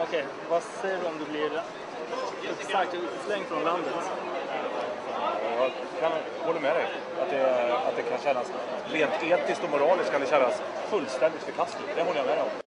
Okej, vad säger du om du blir uppsagd utslängd från landet? Jag håller med dig. Att det kan kännas rent etiskt och moraliskt kan det kännas fullständigt förkastligt. Det håller jag med om.